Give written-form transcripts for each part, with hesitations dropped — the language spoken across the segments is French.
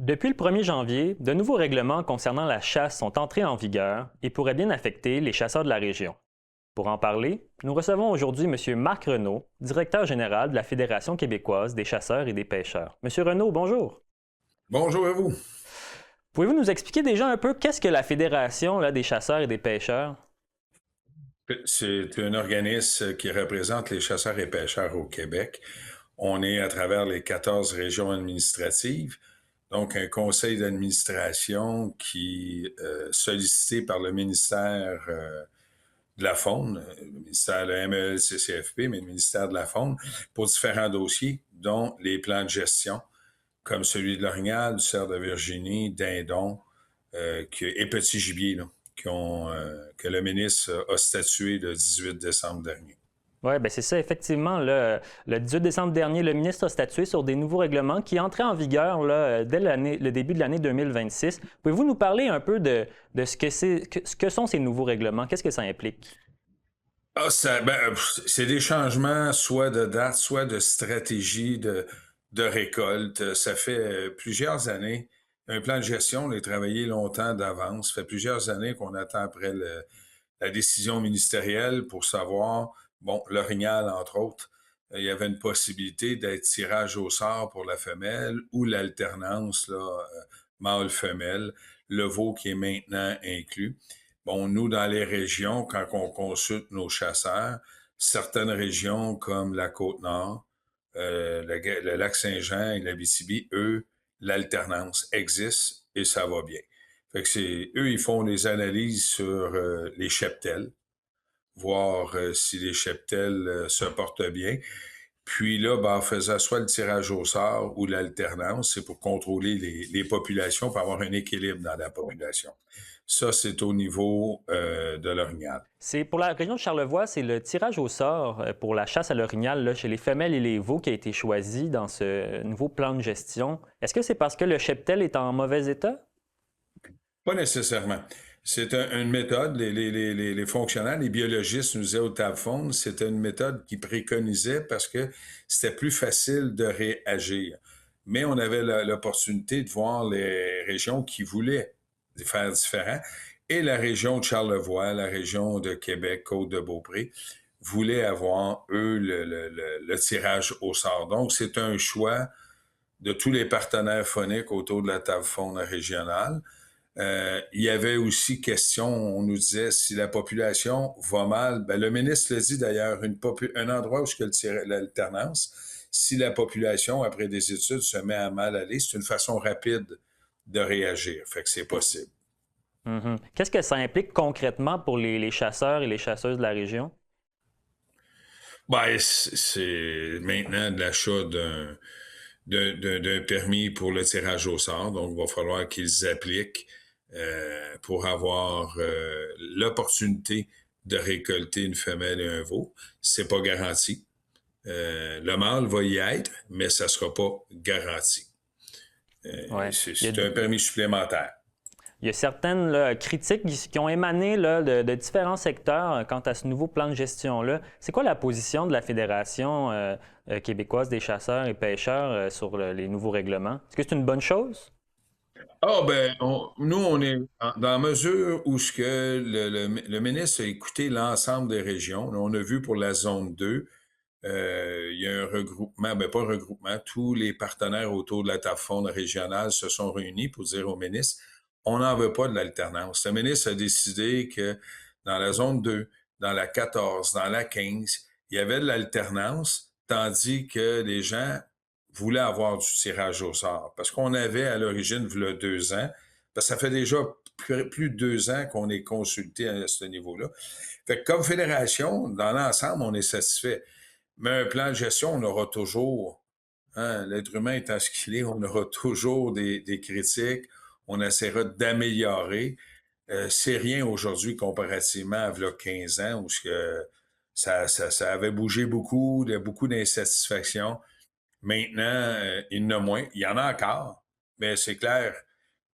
Depuis le 1er janvier, de nouveaux règlements concernant la chasse sont entrés en vigueur et pourraient bien affecter les chasseurs de la région. Pour en parler, nous recevons aujourd'hui M. Marc Renaud, directeur général de la Fédération québécoise des chasseurs et des pêcheurs. M. Renaud, bonjour. Bonjour à vous. Pouvez-vous nous expliquer déjà un peu qu'est-ce que la Fédération des chasseurs et des pêcheurs? C'est un organisme qui représente les chasseurs et pêcheurs au Québec. On est à travers les 14 régions administratives, donc un conseil d'administration qui est sollicité par le ministère de la Faune, le ministère de la MELCCFP, mais le ministère de la Faune, pour différents dossiers, dont les plans de gestion, comme celui de l'orignal, du cerf de Virginie, dindon et petit gibier, là, que le ministre a statué le 18 décembre dernier. Oui, bien c'est ça, effectivement. Là, le 18 décembre dernier, le ministre a statué sur des nouveaux règlements qui entraient en vigueur dès le début de l'année 2026. Pouvez-vous nous parler un peu de ce que sont ces nouveaux règlements? Qu'est-ce que ça implique? C'est des changements soit de date, soit de stratégie de récolte. Ça fait plusieurs années. Un plan de gestion, on a travaillé longtemps d'avance. Ça fait plusieurs années qu'on attend après la décision ministérielle pour savoir, bon, l'orignal, entre autres, il y avait une possibilité d'être tirage au sort pour la femelle ou l'alternance, là, mâle-femelle, le veau qui est maintenant inclus. Bon, nous, dans les régions, quand on consulte nos chasseurs, certaines régions comme la Côte-Nord, le lac Saint-Jean et l'Abitibi, eux, l'alternance existe et ça va bien. Fait que eux, ils font des analyses sur les cheptels, voir si les cheptels se portent bien. Puis là, ben, en faisant soit le tirage au sort ou l'alternance, c'est pour contrôler les populations, pour avoir un équilibre dans la population. Ça, c'est au niveau de l'orignal. C'est pour la région de Charlevoix, c'est le tirage au sort pour la chasse à l'orignal chez les femelles et les veaux qui a été choisi dans ce nouveau plan de gestion. Est-ce que c'est parce que le cheptel est en mauvais état? Pas nécessairement. C'est une méthode, les fonctionnaires, les biologistes nous disaient au TABFON, c'était une méthode qui préconisait parce que c'était plus facile de réagir. Mais on avait l'opportunité de voir les régions qui voulaient faire différent. Et la région de Charlevoix, la région de Québec, Côte-de-Beaupré, voulaient avoir, eux, le tirage au sort. Donc, c'est un choix de tous les partenaires phoniques autour de la table faune régionale. Il y avait aussi question, on nous disait, si la population va mal, ben, le ministre le dit d'ailleurs, un endroit où je l'alternance, si la population, après des études, se met à mal aller, c'est une façon rapide de réagir. Fait que c'est possible. Mhm. Qu'est-ce que ça implique concrètement pour les chasseurs et les chasseuses de la région? Ben, c'est maintenant de l'achat d'un permis pour le tirage au sort. Donc, il va falloir qu'ils appliquent pour avoir l'opportunité de récolter une femelle et un veau. C'est pas garanti. Le mâle va y être, mais ça sera pas garanti. Ouais. C'est un permis supplémentaire. Il y a certaines critiques qui ont émané de différents secteurs quant à ce nouveau plan de gestion-là. C'est quoi la position de la Fédération québécoise des chasseurs et pêcheurs sur les nouveaux règlements? Est-ce que c'est une bonne chose? Ah ben, nous, on est dans la mesure où ce que le ministre a écouté l'ensemble des régions. Là, on a vu pour la zone 2, il y a un regroupement, ben pas un regroupement, tous les partenaires autour de la table fonde régionale se sont réunis pour dire au ministre, on n'en veut pas de l'alternance. Le ministre a décidé que dans la zone 2, dans la 14, dans la 15, il y avait de l'alternance, tandis que les gens voulaient avoir du tirage au sort. Parce qu'on avait à l'origine, il y a 2 ans, parce que ça fait déjà plus de 2 ans qu'on est consulté à ce niveau-là. Fait que comme fédération, dans l'ensemble, on est satisfait. Mais un plan de gestion, on aura toujours, hein, l'être humain étant ce qu'il est, on aura toujours des critiques, on essaiera d'améliorer. C'est rien aujourd'hui comparativement à il y a 15 ans où ça avait bougé beaucoup, il y a beaucoup d'insatisfaction. Maintenant, il y en a moins. Il y en a encore, mais c'est clair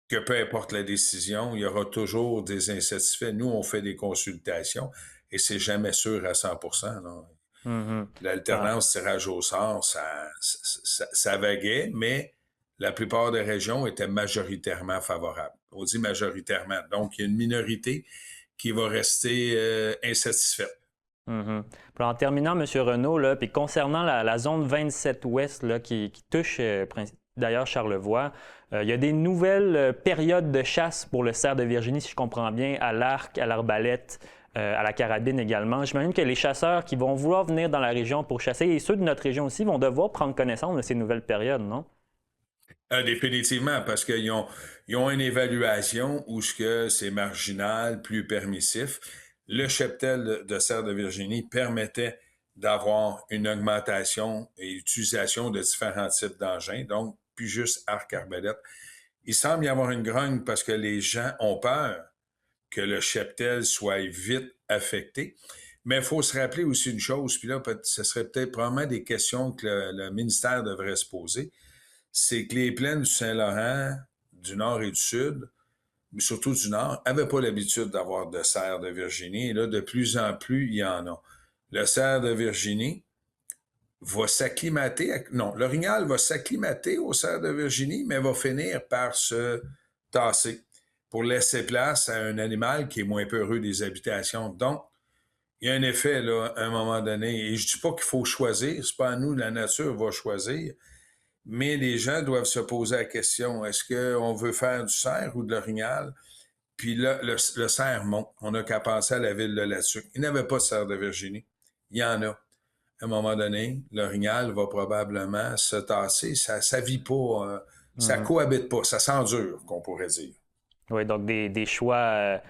que peu importe la décision, il y aura toujours des insatisfaits. Nous, on fait des consultations et c'est jamais sûr à 100%. Là. Mhm. Ah, L'alternance tirage au sort, ça vaguait, mais la plupart des régions étaient majoritairement favorables. On dit majoritairement. Donc, il y a une minorité qui va rester insatisfaite. Mhm. Puis en terminant, M. Renaud, là, puis concernant la zone 27 ouest là, qui touche d'ailleurs Charlevoix, il y a des nouvelles périodes de chasse pour le cerf de Virginie, si je comprends bien, à l'arc, à l'arbalète, à la carabine également. J'imagine que les chasseurs qui vont vouloir venir dans la région pour chasser, et ceux de notre région aussi, vont devoir prendre connaissance de ces nouvelles périodes, non? Définitivement, parce qu'ils ont une évaluation où ce que c'est marginal, plus permissif. Le cheptel de cerf de Virginie permettait d'avoir une augmentation et utilisation de différents types d'engins, donc plus juste arc-arbalète. Il semble y avoir une grogne parce que les gens ont peur que le cheptel soit vite affecté. Mais il faut se rappeler aussi une chose, puis là, ce serait peut-être probablement des questions que le ministère devrait se poser, c'est que les plaines du Saint-Laurent, du nord et du sud, mais surtout du nord, n'avaient pas l'habitude d'avoir de cerfs de Virginie. Et là, de plus en plus, il y en a. Le cerf de Virginie va s'acclimater, non, l'orignal va s'acclimater au cerf de Virginie, mais va finir par se tasser pour laisser place à un animal qui est moins peureux des habitations. Donc, il y a un effet, là, à un moment donné. Et je ne dis pas qu'il faut choisir, c'est pas à nous, la nature va choisir, mais les gens doivent se poser la question, est-ce qu'on veut faire du cerf ou de l'orignal? Puis là, le cerf monte. On n'a qu'à penser à la ville de Latuc. Il n'y avait pas de cerf de Virginie. Il y en a. À un moment donné, l'orignal va probablement se tasser. Ça ne vit pas, ça Mhm. cohabite pas, ça s'endure, qu'on pourrait dire. Oui, donc des choix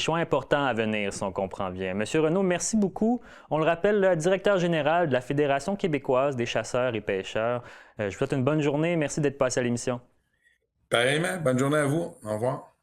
importants à venir, si on comprend bien. Monsieur Renaud, merci beaucoup. On le rappelle, le directeur général de la Fédération québécoise des chasseurs et pêcheurs. Je vous souhaite une bonne journée. Merci d'être passé à l'émission. Pareillement, bonne journée à vous. Au revoir.